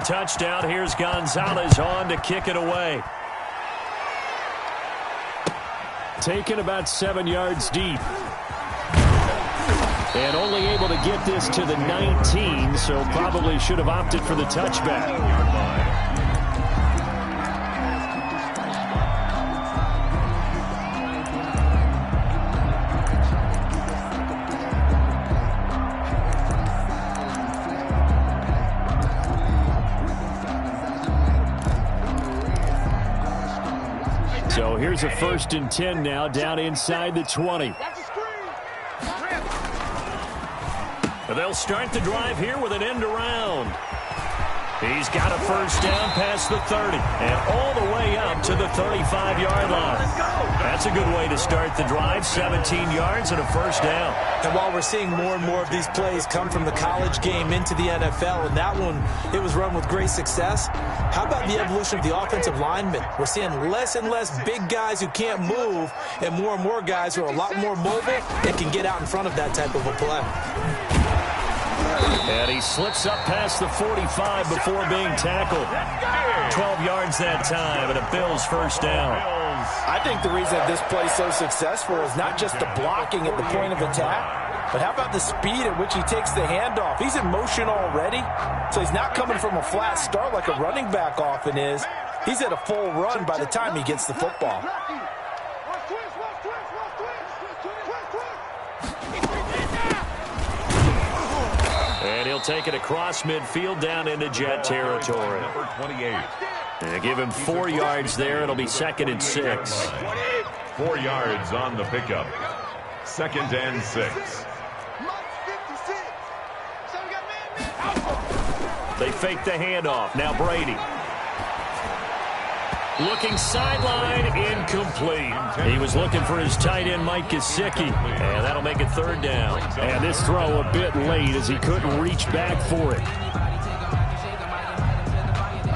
touchdown. Here's Gonzalez on to kick it away. Taken about 7 yards deep. And only able to get this to the 19, so probably should have opted for the touchback. So here's a 1st and 10 now, down inside the 20. They'll start the drive here with an end around. He's got a 1st down past the 30 and all the way up to the 35-yard line. That's a good way to start the drive, 17 yards and a 1st down. And while we're seeing more and more of these plays come from the college game into the NFL, and that one, it was run with great success, how about the evolution of the offensive linemen? We're seeing less and less big guys who can't move and more guys who are a lot more mobile and can get out in front of that type of a play. And he slips up past the 45 before being tackled. 12 yards that time, and a Bills 1st down. I think the reason that this play is so successful is not just the blocking at the point of attack, but how about the speed at which he takes the handoff? He's in motion already, so he's not coming from a flat start like a running back often is. He's at a full run by the time he gets the football. And he'll take it across midfield down into Jet territory. Number 28. And give him 4 yards there. It'll be 2nd and 6. 4 yards on the pickup. 2nd and 6. They fake the handoff. Now Brady. Looking sideline, incomplete. He was looking for his tight end, Mike Gesicki. And that'll make it 3rd down. And this throw a bit late as he couldn't reach back for it.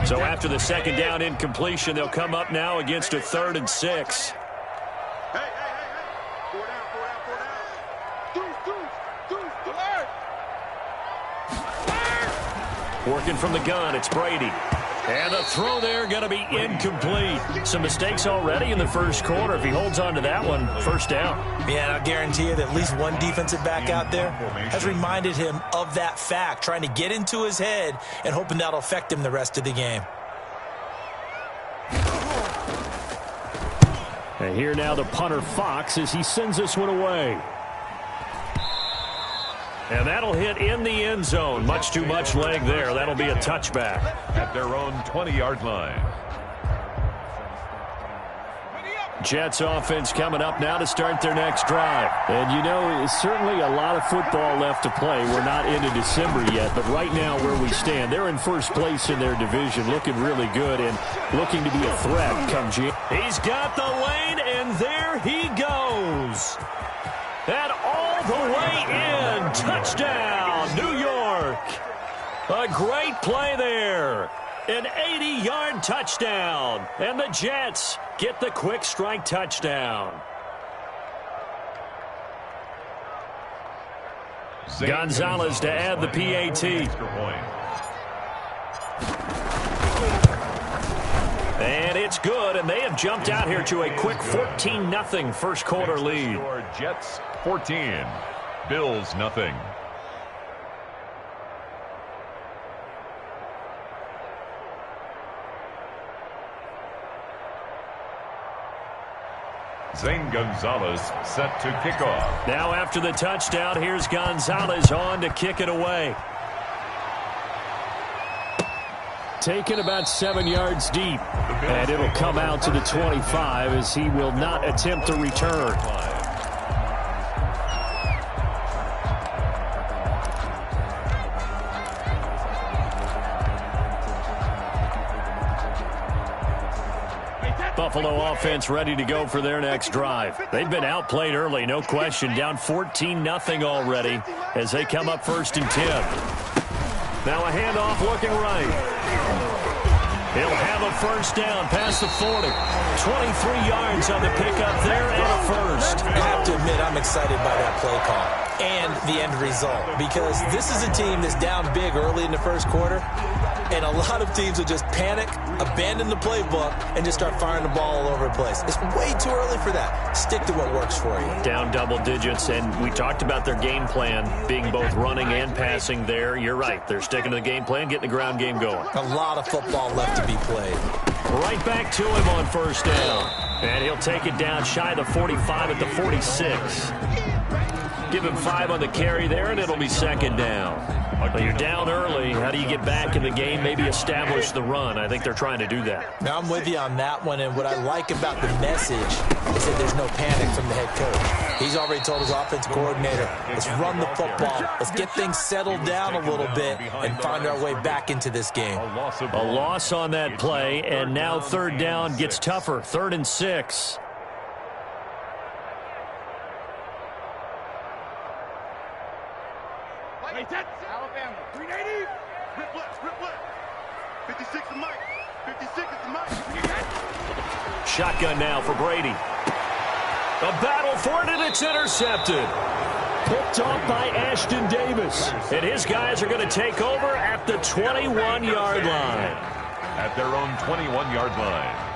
So after the 2nd down incompletion, they'll come up now against a 3rd and 6. Working from the gun, it's Brady. And the throw there going to be incomplete. Some mistakes already in the 1st quarter. If he holds on to that one, 1st down. Yeah, and I'll guarantee you that at least one defensive back out there has reminded him of that fact, trying to get into his head and hoping that'll affect him the rest of the game. And here now the punter Fox as he sends this one away. And that'll hit in the end zone. Much too much leg there. That'll be a touchback. At their own 20-yard line. Jets offense coming up now to start their next drive. And you know, certainly a lot of football left to play. We're not into December yet, but right now where we stand, they're in 1st place in their division, looking really good and looking to be a threat come June. He's got the lane, and there he goes. And all the way in. Touchdown, New York. A great play there. An 80-yard touchdown. And the Jets get the quick strike touchdown. Gonzalez to add the PAT. And it's good, and they have jumped out here to a quick 14-0 1st quarter lead. Jets 14, Bills nothing. Zane Gonzalez set to kick off. Now after the touchdown, here's Gonzalez on to kick it away. Taken about 7 yards deep. And it'll come out to the 25 as he will not attempt to return. Buffalo offense ready to go for their next drive. They've been outplayed early, no question. Down 14-0 already as they come up 1st and 10. Now a handoff looking right. He'll have a first down past the 40. 23 yards on the pickup there and a first. I have to admit, I'm excited by that play call and the end result, because this is a team that's down big early in the first quarter, and a lot of teams will just panic, abandon the playbook, and just start firing the ball all over the place. It's way too early for that. Stick to what works for you. Down double digits, and we talked about their game plan being both running and passing there. You're right. They're sticking to the game plan, getting the ground game going. A lot of football left to be played. Right back to him on first down. And he'll take it down shy of the 45 at the 46. Give him 5 on the carry there, and it'll be second down. Well, you're down early. How do you get back in the game, maybe establish the run? I think they're trying to do that. Now, I'm with you on that one, and what I like about the message is that there's no panic from the head coach. He's already told his offensive coordinator, let's run the football. Let's get things settled down a little bit and find our way back into this game. A loss on that play, and now third down gets tougher. 3rd and 6. Alabama, 380. Rip left. 56 is Mike. 56 is Mike. Shotgun now for Brady. A battle for it, and it's intercepted. Picked off by Ashton Davis. And his guys are going to take over at the 21-yard line. At their own 21-yard line.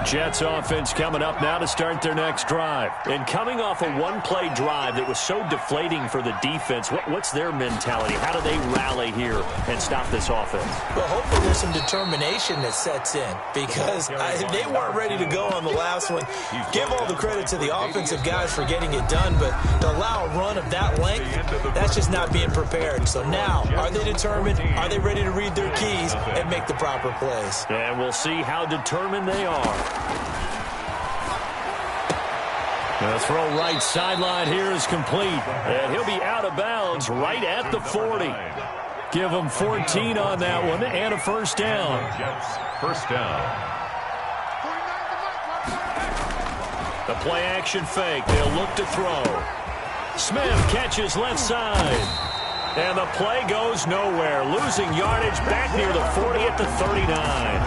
Jets offense coming up now to start their next drive. And coming off a one-play drive that was so deflating for the defense, what's their mentality? How do they rally here and stop this offense? Well, hopefully there's some determination that sets in, because they weren't ready to go on the last one. Give all the credit to the offensive guys for getting it done, but to allow a run of that length, that's just not being prepared. So now, are they determined? Are they ready to read their keys and make the proper plays? And we'll see how determined they are. The throw right sideline here is complete. And he'll be out of bounds right at the 40. Give him 14 on that one and a first down. First down. The play action fake. They'll look to throw. Smith catches left side. And the play goes nowhere. Losing yardage back near the 40 at the 39.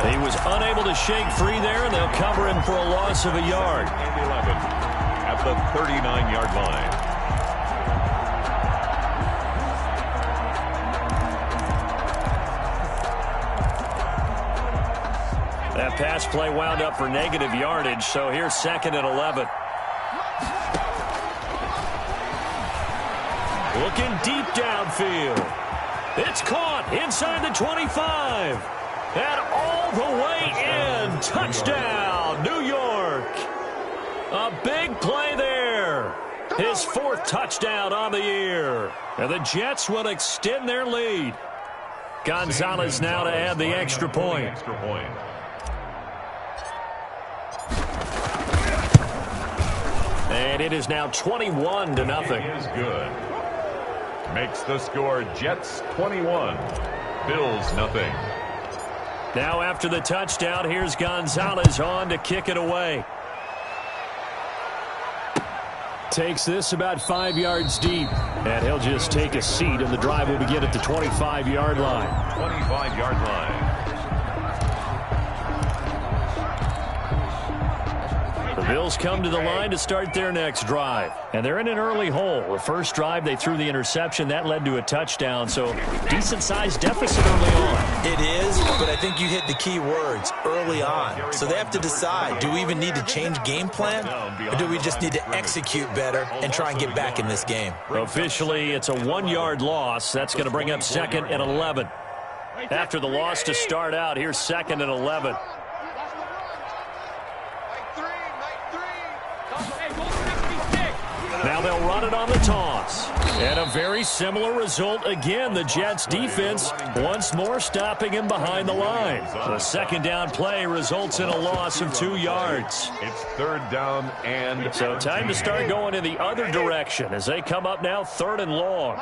He was unable to shake free there, and they'll cover him for a loss of a yard. And 11 at the 39-yard line. That pass play wound up for negative yardage, so here's 2nd and 11. Looking deep downfield. It's caught inside the 25. And all the way in. Touchdown, New York. A big play there. His 4th touchdown on the year. And the Jets will extend their lead. Gonzalez now to add the extra point. And it is now 21-0. Is good. Makes the score Jets 21, Bills nothing. Now after the touchdown, here's Gonzalez on to kick it away. Takes this about 5 yards deep. And he'll just take a seat, and the drive will begin at the 25-yard line. 25-yard line. The Bills come to the line to start their next drive. And they're in an early hole. The first drive, they threw the interception. That led to a touchdown, so decent-sized deficit early on. It is, but I think you hit the key words, early on. So they have to decide, do we even need to change game plan, or do we just need to execute better and try and get back in this game? Officially, it's a 1-yard loss. That's going to bring up 2nd and 11. After the loss to start out, here's 2nd and 11. Now they'll run it on the toss. And a very similar result again. The Jets defense once more stopping him behind the line. The 2nd down play results in a loss of 2 yards. It's 3rd down and... So time to start going in the other direction as they come up now 3rd and long.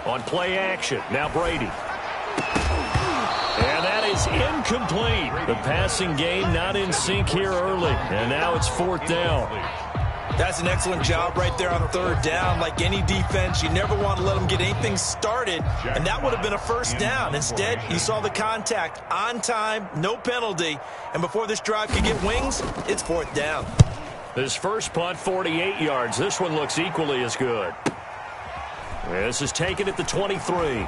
On play action, now Brady. And that is incomplete. The passing game not in sync here early. And now it's 4th down. That's an excellent job right there on third down. Like any defense, you never want to let them get anything started, and that would have been a first down. Instead, you saw the contact on time, no penalty, and before this drive could get wings, it's fourth down. His first punt, 48 yards. This one looks equally as good. This is taken at the 23.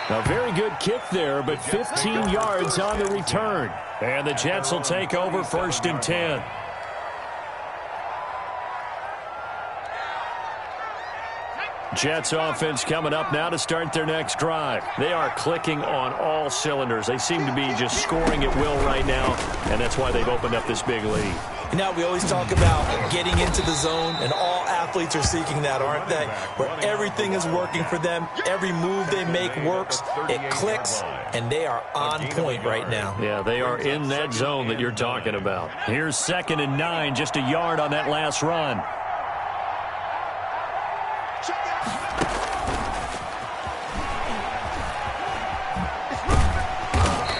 A very good kick there, but 15 yards on the return. And the Jets will take over first and 10. Jets offense coming up now to start their next drive. They are clicking on all cylinders. They seem to be just scoring at will right now, and that's why they've opened up this big lead. You know, we always talk about getting into the zone, and all athletes are seeking that, aren't they? Where everything is working for them. Every move they make works. It clicks, and they are on point right now. Yeah, they are in that zone that you're talking about. Here's 2nd and 9, just a yard on that last run.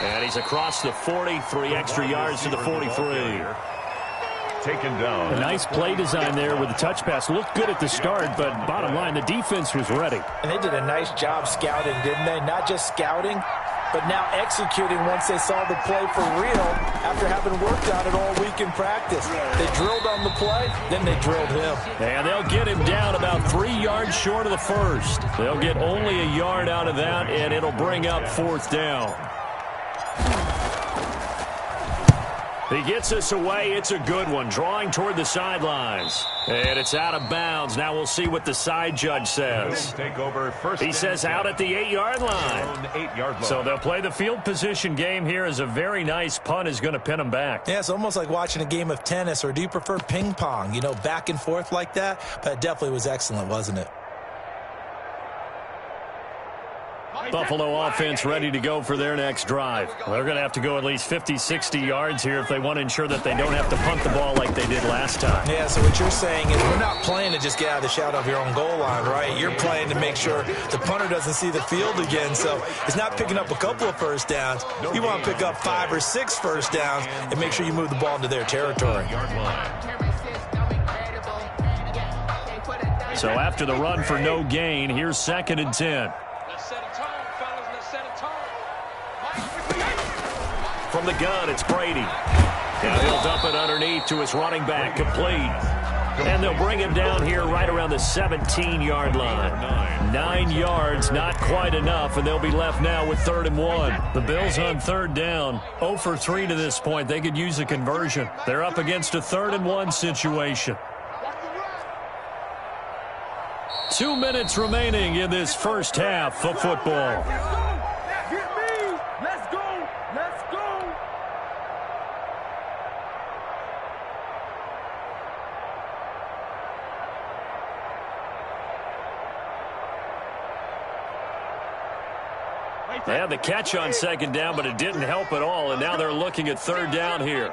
And he's across the 43 extra yards to the 43. Taken down. A nice play design there with the touch pass. Looked good at the start, but bottom line, the defense was ready. And they did a nice job scouting, didn't they? Not just scouting, but now executing once they saw the play for real after having worked on it all week in practice. They drilled on the play, then they drilled him. And they'll get him down about 3 yards short of the first. They'll get only a yard out of that, and it'll bring up fourth down. He gets us away. It's a good one. Drawing toward the sidelines. And it's out of bounds. Now we'll see what the side judge says. Take over first. He says out at the 8-yard line. 8-yard line. So they'll play the field position game here as a very nice punt is going to pin them back. Yeah, it's almost like watching a game of tennis, or do you prefer ping pong? You know, back and forth like that? But it definitely was excellent, wasn't it? Buffalo offense ready to go for their next drive. They're going to have to go at least 50, 60 yards here if they want to ensure that they don't have to punt the ball like they did last time. Yeah, so what you're saying is we're not playing to just get out of the shadow of your own goal line, right? You're playing to make sure the punter doesn't see the field again. So it's not picking up a couple of first downs. You want to pick up 5 or 6 first downs and make sure you move the ball into their territory. So after the run for no gain, here's 2nd and 10. From the gun, it's Brady. And he'll dump it underneath to his running back, complete. And they'll bring him down here right around the 17-yard line. 9 yards, not quite enough, and they'll be left now with 3rd and 1. The Bills on 3rd down, 0 for 3 to this point. They could use a conversion. They're up against a 3rd and 1 situation. 2 minutes remaining in this first half of football. They had the catch on 2nd down, but it didn't help at all, and now they're looking at 3rd down here.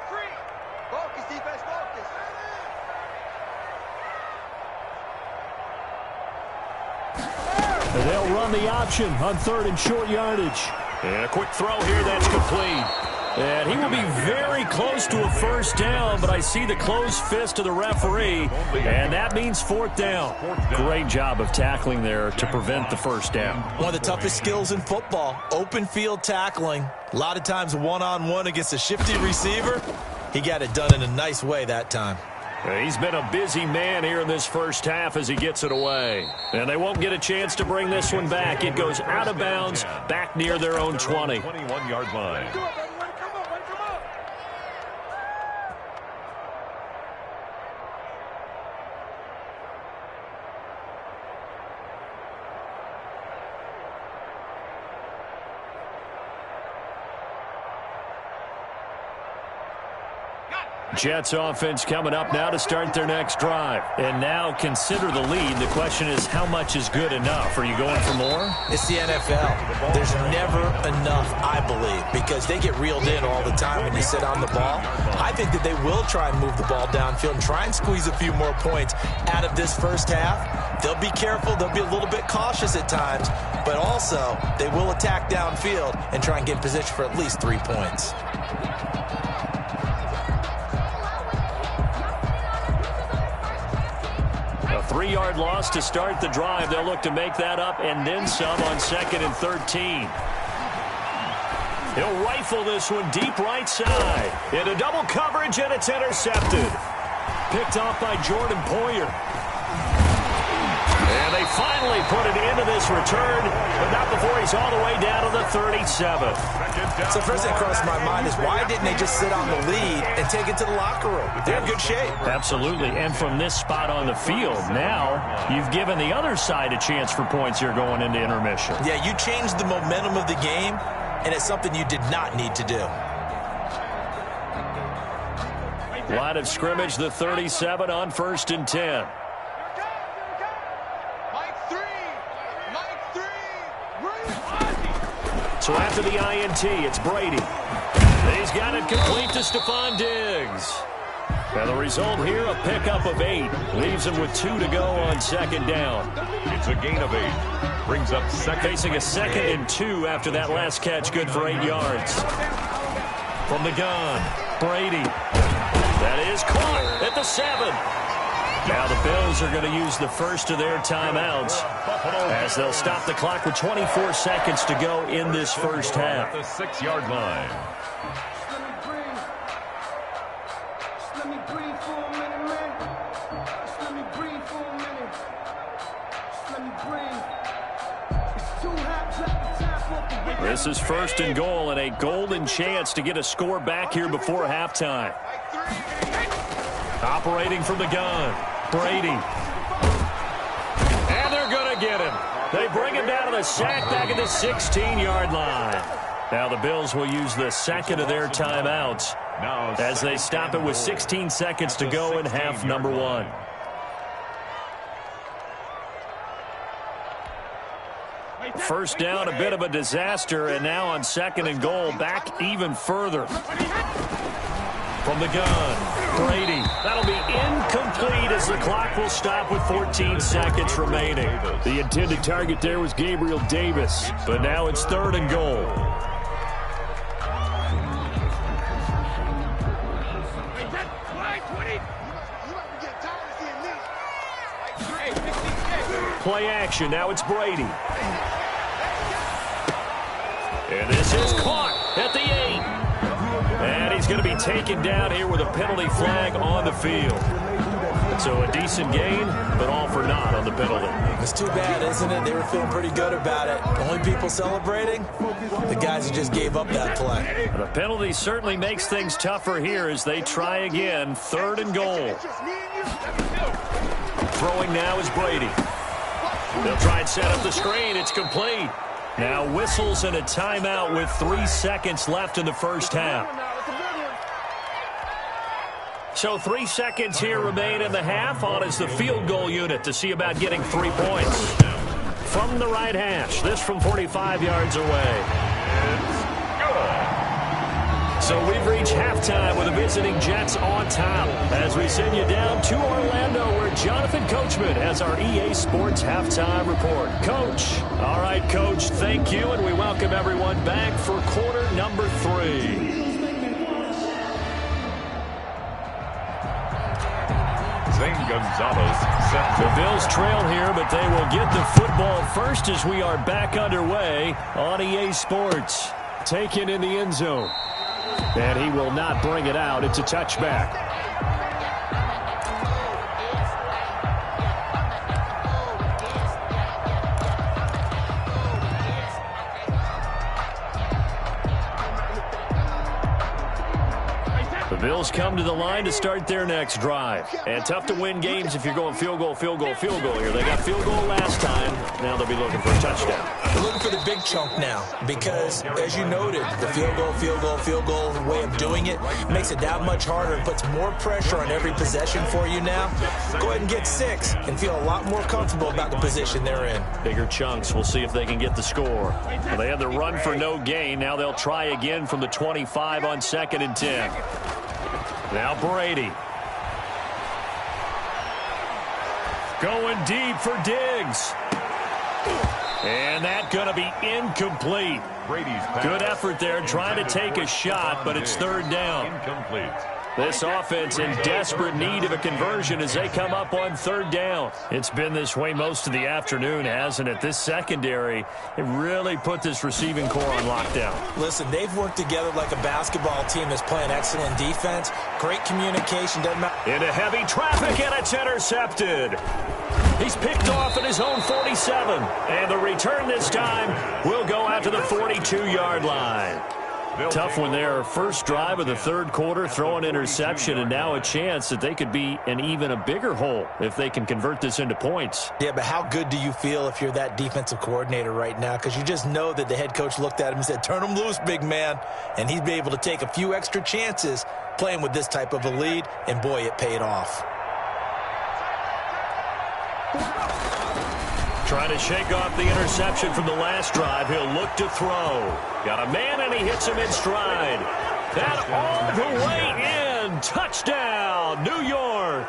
And they'll run the option on 3rd and short yardage. And a quick throw here, that's complete. And he will be very close to a first down, but I see the closed fist of the referee, and that means 4th down. Great job of tackling there to prevent the first down. One of the toughest skills in football, open field tackling. A lot of times one-on-one against a shifty receiver. He got it done in a nice way that time. He's been a busy man here in this first half as he gets it away. And they won't get a chance to bring this one back. It goes out of bounds back near their own 20. 21-yard line. Jets offense coming up now to start their next drive. And now consider the lead. The question is, how much is good enough? Are you going for more? It's the NFL. There's never enough, I believe, because they get reeled in all the time when you sit on the ball. I think that they will try and move the ball downfield and try and squeeze a few more points out of this first half. They'll be careful. They'll be a little bit cautious at times, but also they will attack downfield and try and get in position for at least 3 points. 3-yard loss to start the drive. They'll look to make that up and then some on 2nd and 13. He'll rifle this one deep right side. Into double coverage, and it's intercepted. Picked off by Jordan Poyer. And they finally put it into this return, but not before he's all the way down to the 37. So first thing crossed my mind is why didn't they just sit on the lead and take it to the locker room? They're in good shape. Absolutely, and from this spot on the field, now you've given the other side a chance for points here going into intermission. Yeah, you changed the momentum of the game, and it's something you did not need to do. Line of scrimmage, the 37 on 1st and 10. So after the INT, it's Brady. He's got it complete to Stephon Diggs. And the result here, a pickup of 8. Leaves him with 2 to go on 2nd down. It's a gain of 8. Brings up second. Facing a 2nd and 2 after that last catch, good for 8 yards. From the gun, Brady. That is caught at the 7. Now the Bills are going to use the first of their timeouts as they'll stop the clock with 24 seconds to go in this first half. The 6-yard line. This is 1st and goal and a golden chance to get a score back here before halftime. Operating from the gun, Brady. And they're going to get him. They bring him down to the sack back at the 16-yard line. Now the Bills will use the second of their timeouts as they stop it with 16 seconds to go in half number 1. First down, a bit of a disaster, and now on 2nd and goal, back even further. From the gun, Brady. That'll be incomplete as the clock will stop with 14 seconds remaining. The intended target there was Gabriel Davis, but now it's 3rd and goal. Play action, now it's Brady. And this is caught at the 8. And he's going to be taken down here with a penalty flag on the field. So a decent gain, but all for naught on the penalty. It's too bad, isn't it? They were feeling pretty good about it. Only people celebrating? The guys who just gave up that play. The penalty certainly makes things tougher here as they try again. 3rd and goal. Throwing now is Brady. They'll try and set up the screen. It's complete. Now whistles and a timeout with 3 seconds left in the first half. So 3 seconds here remain in the half. On is the field goal unit to see about getting 3 points. From the right hash, this from 45 yards away. So we've reached halftime with the visiting Jets on top as we send you down to Orlando where Jonathan Coachman has our EA Sports Halftime Report. Coach. All right, Coach, thank you, and we welcome everyone back for quarter number 3. Gonzalez set. The Bills trail here, but they will get the football first as we are back underway on EA Sports. Taken in the end zone. And he will not bring it out. It's a touchback. The Bills come to the line to start their next drive. And tough to win games if you're going field goal, field goal, field goal here. They got field goal last time. Now they'll be looking for a touchdown. They're looking for the big chunk now because, as you noted, the field goal way of doing it makes it that much harder and puts more pressure on every possession for you now. Go ahead and get 6 and feel a lot more comfortable about the position they're in. Bigger chunks. We'll see if they can get the score. Well, they had the run for no gain. Now they'll try again from the 25 on 2nd and 10. Now Brady. Going deep for Diggs. And that going to be incomplete. Brady's pass. Good effort there trying to take a shot, but it's 3rd down. Incomplete. This offense in desperate need of a conversion as they come up on third down. It's been this way most of the afternoon, hasn't it? This secondary, it really put this receiving core on lockdown. Listen, they've worked together like a basketball team that's playing excellent defense. Great communication. Doesn't matter. Into heavy traffic, and it's intercepted. He's picked off at his own 47. And the return this time will go out to the 42-yard line. Tough one there. First drive of the third quarter, throw an interception, and now a chance that they could be in even a bigger hole if they can convert this into points. Yeah, but how good do you feel if you're that defensive coordinator right now? Because you just know that the head coach looked at him and said, turn him loose, big man. And he'd be able to take a few extra chances playing with this type of a lead, and boy, it paid off. Trying to shake off the interception from the last drive. He'll look to throw. Got a man, and he hits him in stride. That all the way in. Touchdown, New York.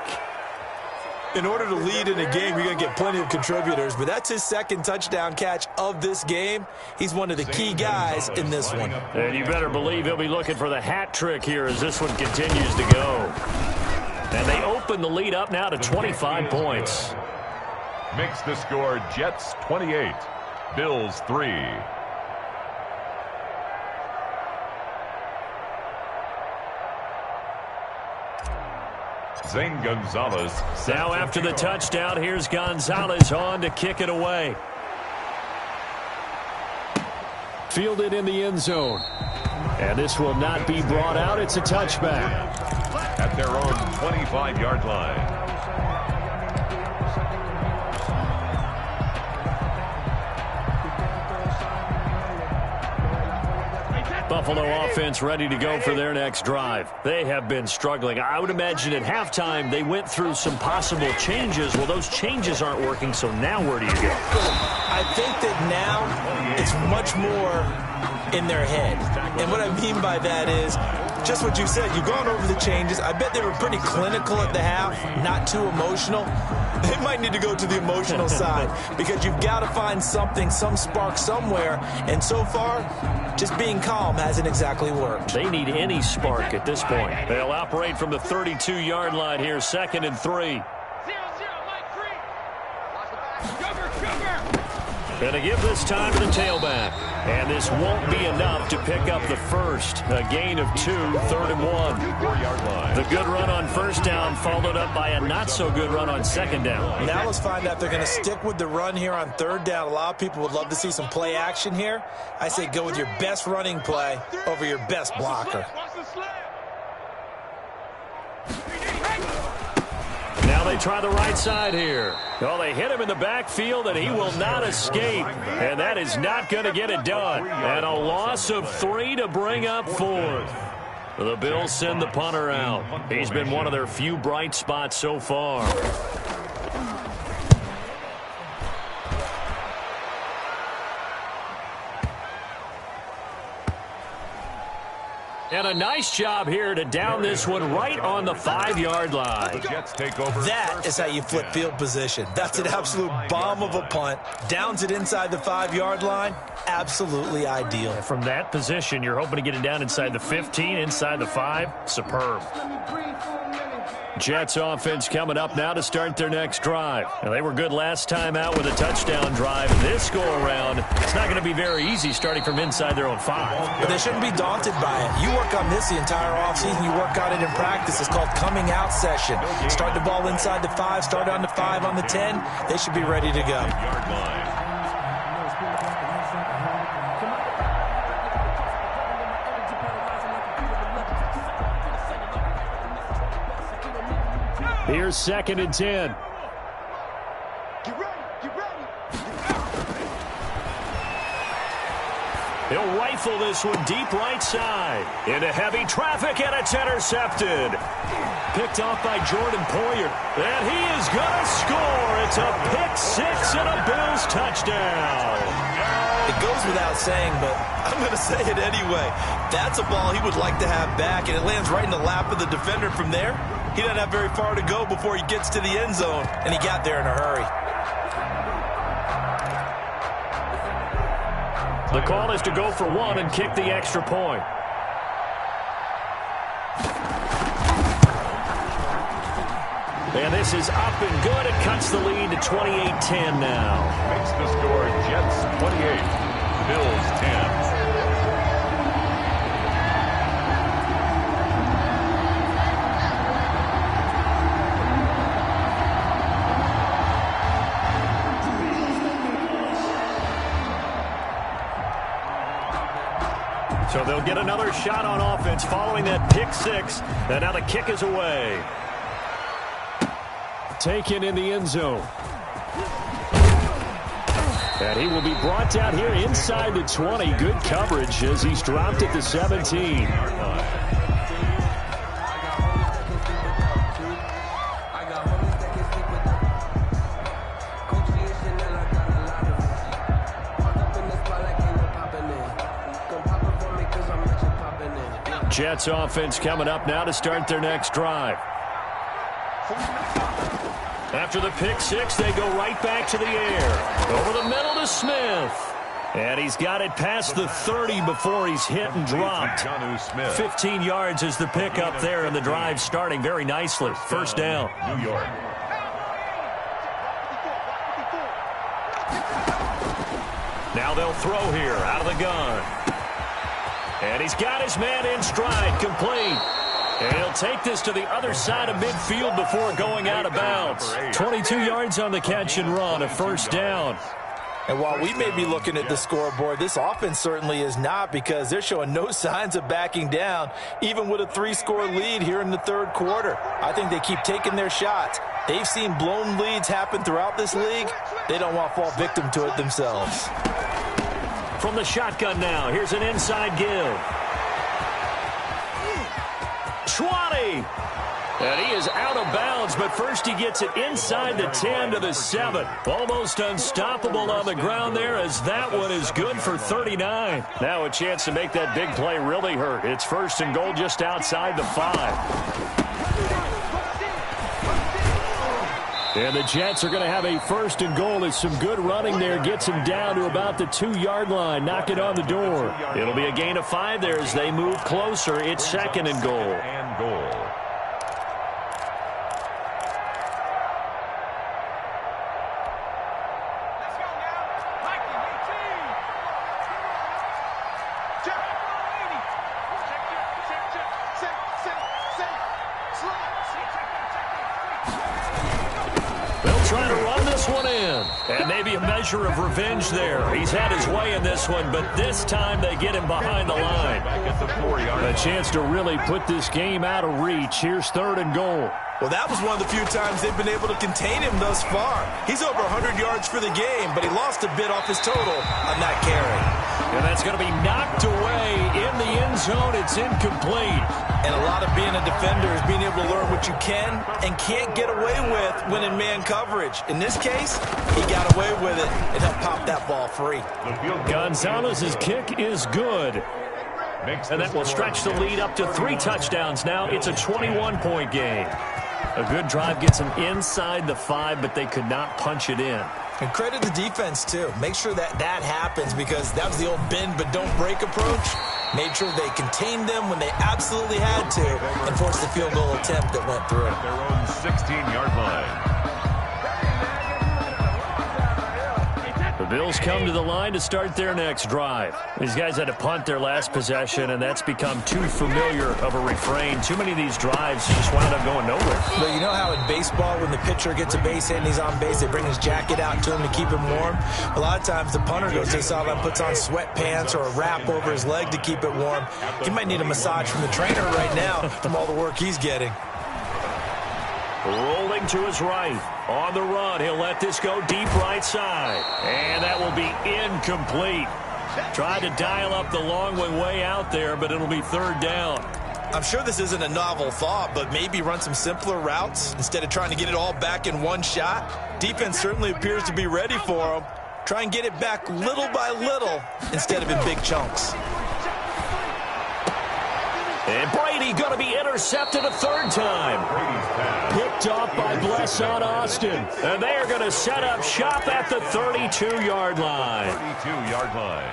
In order to lead in a game, you're going to get plenty of contributors, but that's his second touchdown catch of this game. He's one of the key guys in this one. And you better believe he'll be looking for the hat trick here as this one continues to go. And they open the lead up now to 25 points. Makes the score Jets 28, Bills 3. Zane Gonzalez. Now after the touchdown, here's Gonzalez on to kick it away. Fielded in the end zone. And this will not be brought out. It's a touchback. At their own 25-yard line. Buffalo offense ready to go for their next drive. They have been struggling. I would imagine at halftime they went through some possible changes. Well, those changes aren't working, so now where do you go? I think that now it's much more in their head. And what I mean by that is just what you said. You've gone over the changes. I bet they were pretty clinical at the half, not too emotional. They might need to go to the emotional side because you've got to find something, some spark somewhere. And so far, just being calm hasn't exactly worked. They need any spark at this point. They'll operate from the 32-yard line here, 2nd and 3. And to give this time to the tailback. And this won't be enough to pick up the first. A gain of 2, 3rd and 1. The good run on first down followed up by a not-so-good run on second down. Now let's find out if they're going to stick with the run here on third down. A lot of people would love to see some play action here. I say go with your best running play over your best blocker. Now they try the right side here. Well, they hit him in the backfield, and he will not escape. And that is not going to get it done. And a loss of 3 to bring up 4th. The Bills send the punter out. He's been one of their few bright spots so far. And a nice job here to down this one right on the 5-yard line. That is how you flip field position. That's an absolute bomb of a punt. Downs it inside the 5-yard line. Absolutely ideal. From that position, you're hoping to get it down inside the 15, inside the 5. Superb. Jets offense coming up now to start their next drive. Now, they were good last time out with a touchdown drive. This go-around, it's not going to be very easy starting from inside their own 5. But they shouldn't be daunted by it. You work on this the entire offseason. You work on it in practice. It's called coming out session. Start the ball inside the 5, start on the 5, on the 10. They should be ready to go. Here's 2nd and 10. Get ready, get ready. He'll rifle this one deep right side. Into heavy traffic, and it's intercepted. Picked off by Jordan Poyer. And he is going to score. It's a pick 6 and a Bills touchdown. It goes without saying, but I'm going to say it anyway. That's a ball he would like to have back, and it lands right in the lap of the defender from there. He doesn't have very far to go before he gets to the end zone, and he got there in a hurry. The call is to go for 1 and kick the extra point. And this is up and good. It cuts the lead to 28-10 now. Makes the score Jets 28, Bills 10. So they'll get another shot on offense following that pick six. And now the kick is away. Taken in the end zone. And he will be brought down here inside the 20. Good coverage as he's dropped at the 17. Jets offense coming up now to start their next drive. After the pick six, they go right back to the air. Over the middle to Smith. And he's got it past the 30 before he's hit and dropped. 15 yards is the pick up there, and the drive starting very nicely. First down. New York. Now they'll throw here out of the gun. And he's got his man in stride, complete. And he'll take this to the other side of midfield before going out of bounds. 22 yards on the catch and run, a first down. And while we may be looking at the scoreboard, this offense certainly is not, because they're showing no signs of backing down, even with a 3-score lead here in the third quarter. I think they keep taking their shots. They've seen blown leads happen throughout this league. They don't want to fall victim to it themselves. From the shotgun now, here's an inside give. 20. And he is out of bounds, but first he gets it inside the 10 to the 7. Almost unstoppable on the ground there, as that one is good for 39. Now a chance to make that big play really hurt. It's first and goal just outside the 5. And the Jets are going to have a first and goal as some good running there gets him down to about the 2-yard line. Knock it on the door. It'll be a gain of 5 there as they move closer. It's second and goal. Trying to run this one in. And maybe a measure of revenge there. He's had his way in this one, but this time they get him behind the line. A chance to really put this game out of reach. Here's third and goal. Well, that was one of the few times they've been able to contain him thus far. He's over 100 yards for the game, but he lost a bit off his total on that carry. And that's going to be knocked away in the end zone. It's incomplete. And a lot of being a defender is being able to learn what you can and can't get away with when in man coverage. In this case, he got away with it, and he'll pop that ball free. Gonzalez's kick is good. And that will stretch the lead up to 3 touchdowns now. It's a 21-point game. A good drive gets them inside the 5, but they could not punch it in. And credit the defense, too. Make sure that happens, because that was the old bend but don't break approach. Made sure they contained them when they absolutely had to and forced the field goal attempt that went through. Their own 16-yard line. The Bills come to the line to start their next drive. These guys had to punt their last possession, and that's become too familiar of a refrain. Too many of these drives just wound up going nowhere. Well, you know how in baseball, when the pitcher gets a base hit and he's on base, they bring his jacket out to him to keep him warm? A lot of times the punter goes to the sideline, puts on sweatpants or a wrap over his leg to keep it warm. He might need a massage from the trainer right now from all the work he's getting. Rolling to his right. On the run, he'll let this go deep right side. And that will be incomplete. Tried to dial up the long one way out there, but it'll be third down. I'm sure this isn't a novel thought, but maybe run some simpler routes instead of trying to get it all back in one shot. Defense certainly appears to be ready for him. Try and get it back little by little instead of in big chunks. And Brady going to be intercepted a third time. Picked off by Blesson Austin. And they are going to set up shop at the 32-yard line. 32-yard line.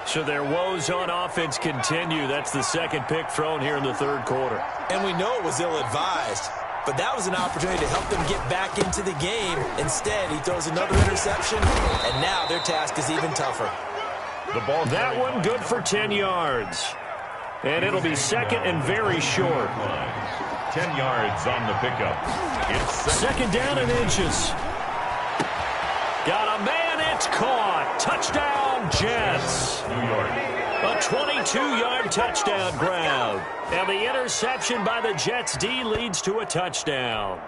So their woes on offense continue. That's the second pick thrown here in the third quarter. And we know it was ill-advised. but that was an opportunity to help them get back into the game. Instead, he throws another interception, and now their task is even tougher. That one good for 10 yards. And it'll be second and very short. 10 yards on the pickup. It's second down and inches. Got a man, it's caught. Touchdown, Jets. New York. A 22-yard touchdown grab. And the interception by the Jets D leads to a touchdown.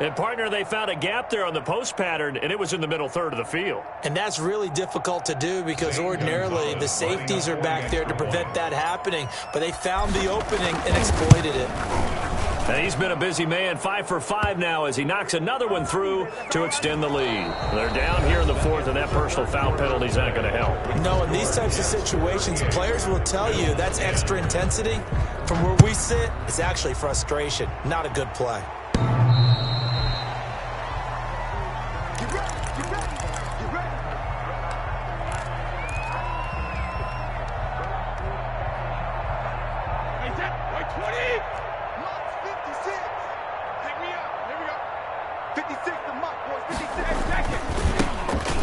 And, partner, they found a gap there on the post pattern, and it was in the middle third of the field. And that's really difficult to do because ordinarily the safeties are back there to prevent that happening. But they found the opening and exploited it. And he's been a busy man, 5 for 5 now as he knocks another one through to extend the lead. They're down here in the fourth, and that personal foul penalty's not going to help. No, in these types of situations, players will tell you that's extra intensity. From where we sit, it's actually frustration, not a good play.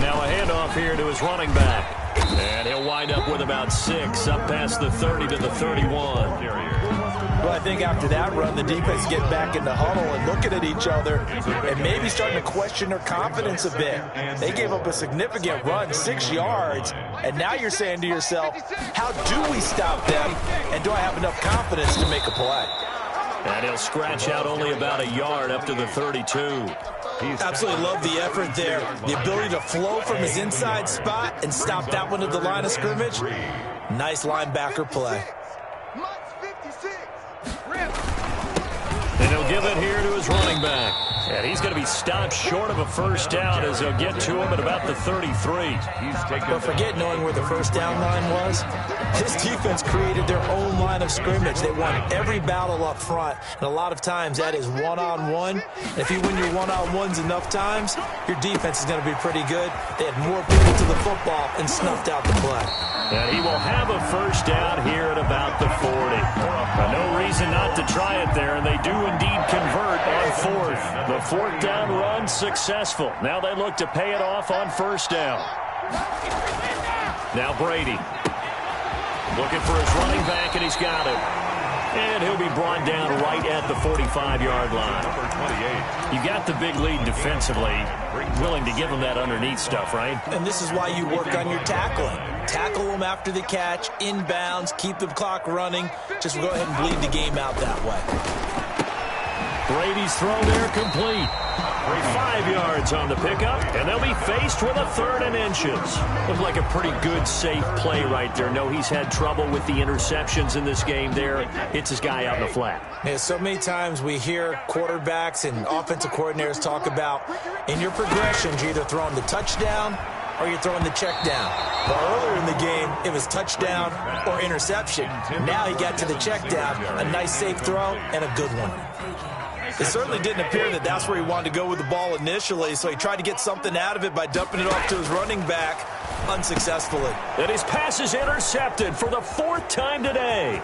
Now a handoff here to his running back. And he'll wind up with about 6, up past the 30 to the 31. Well, I think after that run, the defense get back in the huddle and looking at each other and maybe starting to question their confidence a bit. They gave up a significant run, 6 yards, and now you're saying to yourself, how do we stop them, and do I have enough confidence to make a play? And he'll scratch out only about a yard up to the 32. Absolutely love the effort there. The ability to flow from his inside spot and stop that one at the line of scrimmage. Nice linebacker play. And he'll give it here to his running back. And he's going to be stopped short of a first down as they'll get to him at about the 33. But forget knowing where the first down line was. This defense created their own line of scrimmage. They won every battle up front, and a lot of times that is one-on-one. And if you win your one-on-ones enough times, your defense is going to be pretty good. They had more people to the football and snuffed out the play. And he will have a first down here at about the 40. No reason not to try it there, and they do indeed convert on fourth. The fourth down run successful. Now they look to pay it off on first down. Now Brady looking for his running back, and he's got it. And he'll be brought down right at the 45-yard line. You got the big lead defensively. Willing to give him that underneath stuff, right? And this is why you work on your tackling. Tackle them after the catch, inbounds, keep the clock running. Just go ahead and bleed the game out that way. Brady's throw there complete. 5 yards on the pickup, and they'll be faced with a third and inches. Looks like a pretty good, safe play right there. No, he's had trouble with the interceptions in this game there. Hits his guy out in the flat. Yeah, so many times we hear quarterbacks and offensive coordinators talk about in your progressions, you're either throwing the touchdown or you're throwing the check down. Well, earlier in the game, it was touchdown or interception. Now he got to the check down, a nice safe throw, and a good one. It certainly didn't appear that that's where he wanted to go with the ball initially, so he tried to get something out of it by dumping it off to his running back unsuccessfully. And his pass is intercepted for the 4th time today.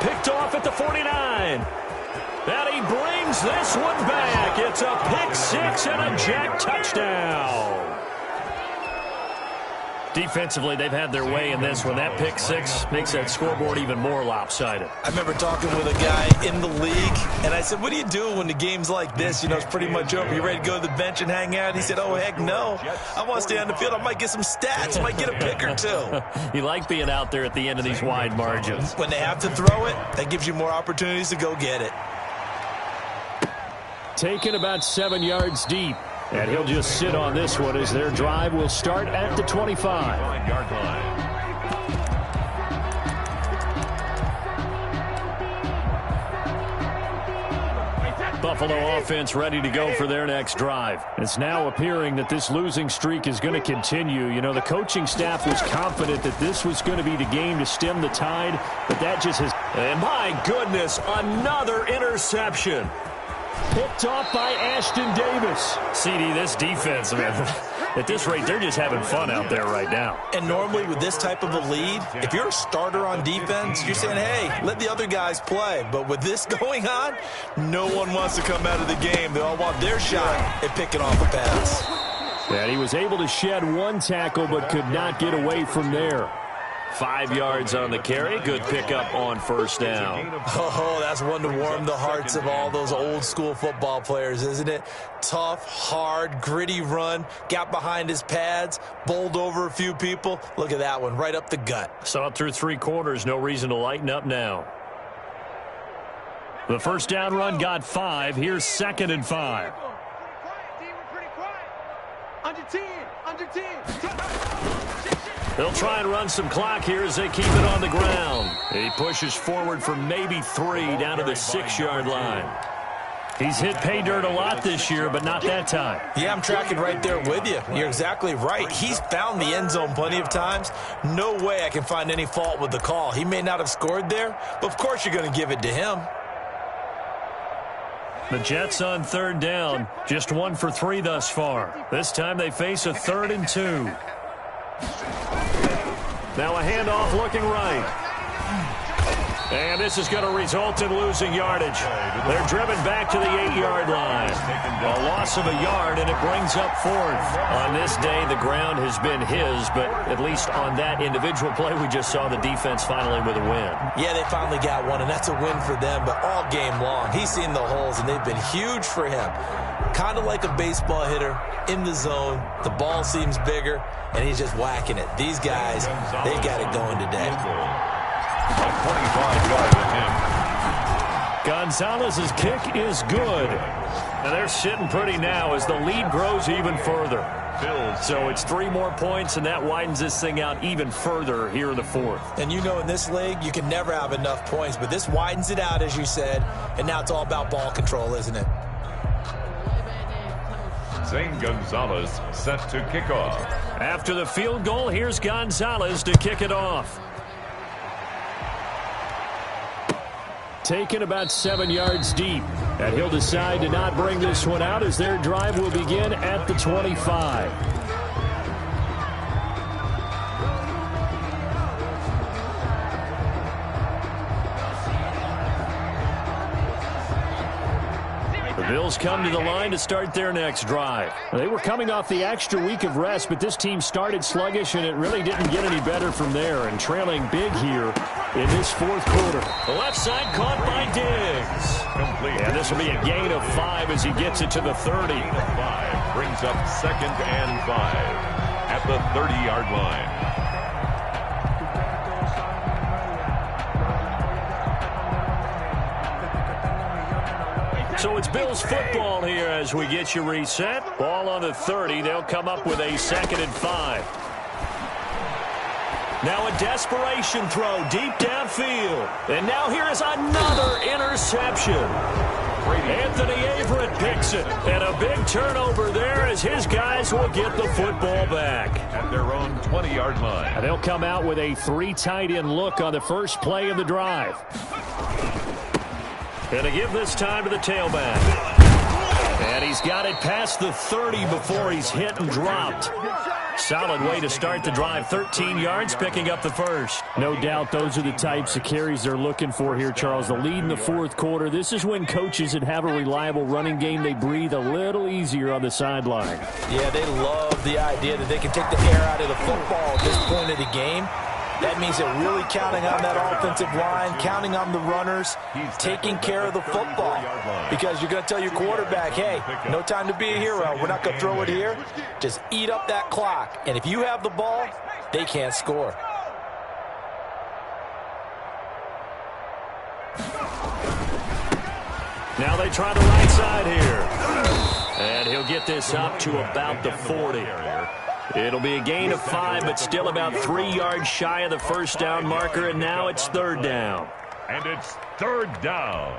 Picked off at the 49. And he brings this one back. It's a pick 6 and a Jet touchdown. Defensively, they've had their way in this one. That pick 6 makes that scoreboard even more lopsided. I remember talking with a guy in the league, and I said, what do you do when the game's like this? You know, it's pretty much over. You ready to go to the bench and hang out? He said, oh, heck no. I want to stay on the field. I might get some stats. Might get a pick or two. You like being out there at the end of these wide margins. When they have to throw it, that gives you more opportunities to go get it. Taken about 7 yards deep. And he'll just sit on this one as their drive will start at the 25-yard line. Buffalo offense ready to go for their next drive. It's now appearing that this losing streak is going to continue. You know, the coaching staff was confident that this was going to be the game to stem the tide, but that just has... And my goodness, another interception. Picked off by Ashton Davis. CD, this defense, man, at this rate, they're just having fun out there right now. And normally with this type of a lead, if you're a starter on defense, you're saying, hey, let the other guys play. But with this going on, no one wants to come out of the game. They all want their shot at picking off a pass. And he was able to shed one tackle but could not get away from there. 5 yards on the carry. Good pickup on first down. Oh, that's one to warm the hearts of all those old school football players, isn't it? Tough, hard, gritty run. Got behind his pads, bowled over a few people. Look at that one, right up the gut. Saw it through 3 quarters. No reason to lighten up now. The first down run got 5. Here's 2nd and 5. Under 10, under 10. They'll try and run some clock here as they keep it on the ground. He pushes forward for maybe 3 down to the 6-yard line. He's hit pay dirt a lot this year, but not that time. Yeah, I'm tracking right there with you. You're exactly right. He's found the end zone plenty of times. No way I can find any fault with the call. He may not have scored there, but of course you're going to give it to him. The Jets on 3rd down, just 1 for 3 thus far. This time they face a 3rd and 2. Now a handoff looking right. And this is going to result in losing yardage. They're driven back to the 8-yard line. A loss of a yard, and it brings up 4th. On this day, the ground has been his, but at least on that individual play, we just saw the defense finally with a win. Yeah, they finally got one, and that's a win for them, but all game long, he's seen the holes, and they've been huge for him. Kind of like a baseball hitter in the zone. The ball seems bigger, and he's just whacking it. These guys, they've got it going today. A 25-yard attempt. Gonzalez's kick is good. And they're sitting pretty now as the lead grows even further. So it's 3 more points, and that widens this thing out even further here in the 4th. And you know in this league, you can never have enough points, but this widens it out, as you said, and now it's all about ball control, isn't it? Zane Gonzalez set to kick off. After the field goal, here's Gonzalez to kick it off. Taken about 7 yards deep. And he'll decide to not bring this one out as their drive will begin at the 25. The Bills come to the line to start their next drive. They were coming off the extra week of rest, but this team started sluggish, and it really didn't get any better from there, and trailing big here in this 4th quarter. The left side caught by Diggs. Complete. And this will be a gain of 5 as he gets it to the 30. 5 brings up 2nd and 5 at the 30-yard line. So it's Bills football here as we get you reset. Ball on the 30. They'll come up with a 2nd and 5. Now a desperation throw deep downfield. And now here is another interception. Anthony Averett picks it. And a big turnover there as his guys will get the football back. At their own 20-yard line. And they'll come out with a 3 tight end look on the first play of the drive. And to give this time to the tailback. And he's got it past the 30 before he's hit and dropped. Solid way to start the drive. 13 yards, picking up the first. No doubt those are the types of carries they're looking for here, Charles. The lead in the 4th quarter. This is when coaches that have a reliable running game, they breathe a little easier on the sideline. Yeah, they love the idea that they can take the air out of the football at this point of the game. That means they're really counting on that offensive line, counting on the runners, taking care of the football. Because you're going to tell your quarterback, hey, no time to be a hero. We're not going to throw it here. Just eat up that clock. And if you have the ball, they can't score. Now they try the right side here. And he'll get this up to about the 40. It'll be a gain of 5, but still about 3 yards shy of the first down marker, and now it's 3rd down. And it's 3rd down.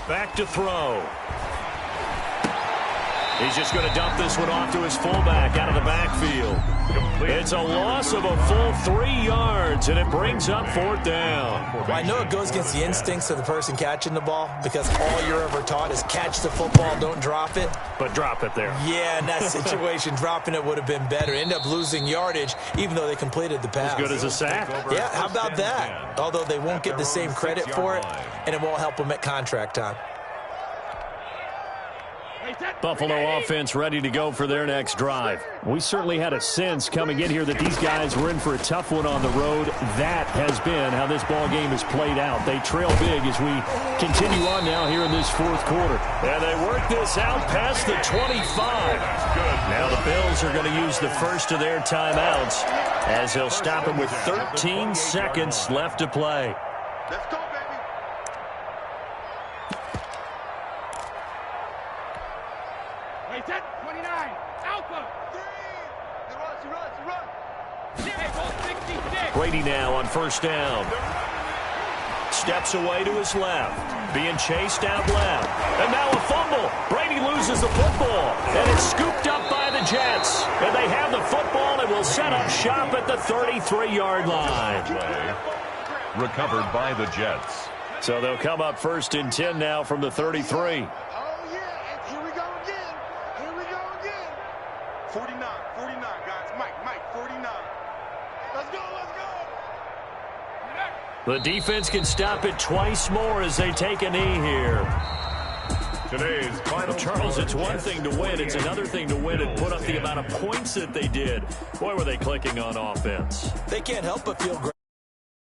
Back to throw. He's just going to dump this one off to his fullback out of the backfield. It's a loss of a full 3 yards, and it brings up 4th down. Well, I know it goes against the instincts of the person catching the ball because all you're ever taught is catch the football, don't drop it. But drop it there. Yeah, in that situation, dropping it would have been better. End up losing yardage, even though they completed the pass. As good as a sack. Yeah, how about that? Although they won't get the same credit for it, and it won't help them at contract time. Buffalo offense ready to go for their next drive. We certainly had a sense coming in here that these guys were in for a tough one on the road. That has been how this ball game has played out. They trail big as we continue on now here in this 4th quarter. And they work this out past the 25. Now the Bills are going to use the first of their timeouts as they'll stop them with 13 seconds left to play. Let's go, baby. Wait, that 29. Alpha. 3. He runs. Yeah, ball 66. Brady now on 1st down. Steps away to his left. Being chased out left. And now a fumble. Brady loses the football. And it's scooped up by the Jets. And they have the football and will set up shop at the 33-yard line. Recovered by the Jets. So they'll come up 1st and 10 now from the 33. 49, guys. Mike, 49. Let's go. The defense can stop it twice more as they take a knee here. Today's final. Charles, it's one thing to win. It's another thing to win and put up the amount of points that they did. Boy, were they clicking on offense. They can't help but feel great.